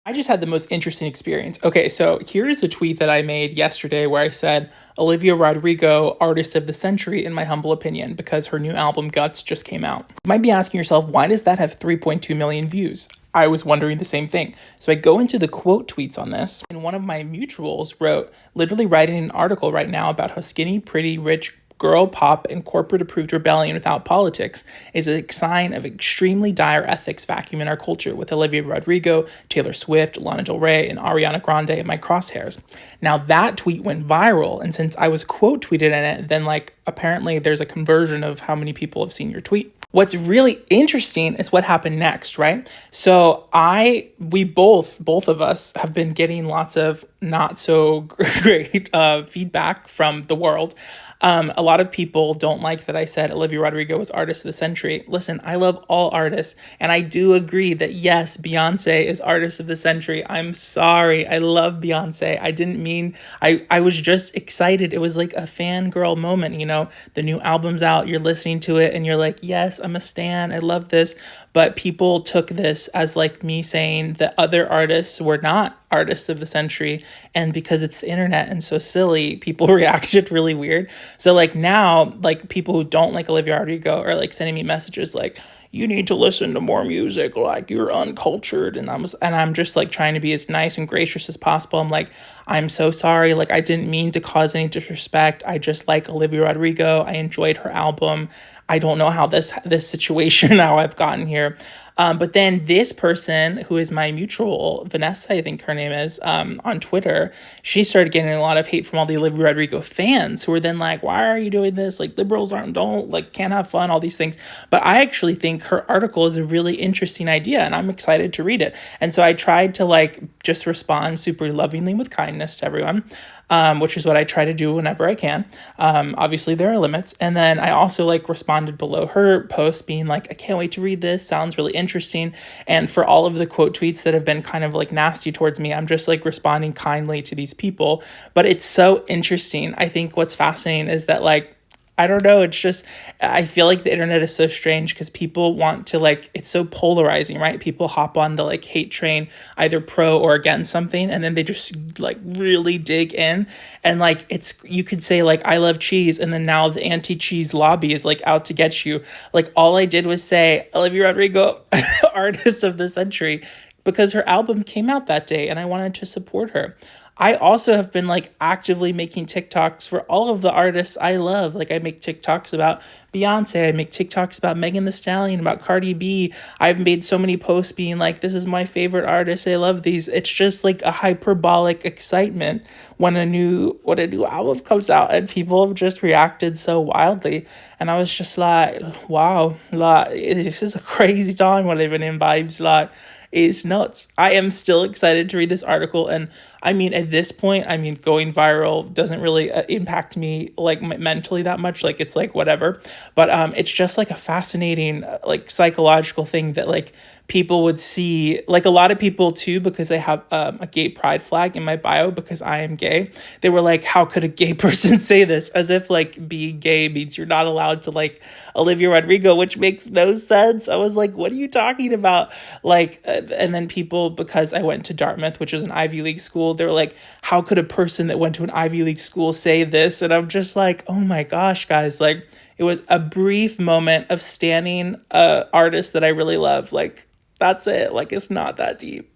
I just had the most interesting experience. Okay, so here's a tweet that I made yesterday where I said Olivia Rodrigo, artist of the century, in my humble opinion, because her new album Guts just came out. You might be asking yourself, why does that have 3.2 million views? I was wondering the same thing. So I go into the quote tweets on this, and one of my mutuals wrote, literally writing an article right now about how skinny, pretty, rich, girl pop and corporate approved rebellion without politics is a sign of extremely dire ethics vacuum in our culture, with Olivia Rodrigo, Taylor Swift, Lana Del Rey, and Ariana Grande in my crosshairs. Now that tweet went viral, and since I was quote tweeted in it, then apparently there's a conversion of how many people have seen your tweet. What's really interesting is what happened next, right? So we both of us have been getting lots of not so great feedback from the world. A lot of people don't like that I said Olivia Rodrigo was artist of the century. Listen, I love all artists, and I do agree that yes, Beyonce is artist of the century. I'm sorry. I love Beyonce. I didn't mean, I was just excited. It was like a fangirl moment, the new album's out, you're listening to it, and you're like, yes, I'm a stan. I love this. But people took this as me saying that other artists were not artists of the century, and because it's the internet and so silly, people reacted really weird. So now people who don't like Olivia Rodrigo are sending me messages you need to listen to more music, you're uncultured, and I'm just trying to be as nice and gracious as possible. I'm so sorry, I didn't mean to cause any disrespect. I just like Olivia Rodrigo. I enjoyed her album. I don't know how this situation, how I've gotten here. But then this person, who is my mutual, Vanessa, I think her name is, on Twitter, she started getting a lot of hate from all the Olivia Rodrigo fans who were then why are you doing this? Liberals can't have fun, all these things. But I actually think her article is a really interesting idea, and I'm excited to read it. And so I tried to just respond super lovingly with kindness to everyone. Which is what I try to do whenever I can. Obviously, there are limits. And then I also responded below her post being I can't wait to read this. Sounds really interesting. And for all of the quote tweets that have been kind of nasty towards me, I'm just responding kindly to these people. But it's so interesting. I think what's fascinating is that I don't know. It's just, I feel the internet is so strange because people want to it's so polarizing, right? People hop on the hate train, either pro or against something. And then they just really dig in. And you could say I love cheese. And then now the anti-cheese lobby is out to get you. All I did was say Olivia Rodrigo, artist of the century, because her album came out that day and I wanted to support her. I also have been actively making TikToks for all of the artists I love. I make TikToks about Beyonce. I make TikToks about Megan Thee Stallion, about Cardi B. I've made so many posts being this is my favorite artist. I love these. It's just a hyperbolic excitement when a new album comes out, and people have just reacted so wildly. And I was just wow, this is a crazy time when living in vibes. It's nuts. I am still excited to read this article. And I mean, at this point, going viral doesn't really impact me mentally that much. It's whatever. But it's just a fascinating psychological thing that people would see, a lot of people too, because I have a gay pride flag in my bio because I am gay. They were how could a gay person say this? As if being gay means you're not allowed to Olivia Rodrigo, which makes no sense. I was what are you talking about? And then people, because I went to Dartmouth, which is an Ivy League school, they were how could a person that went to an Ivy League school say this? And I'm just oh my gosh, guys, it was a brief moment of standing a artist that I really love. That's it. It's not that deep.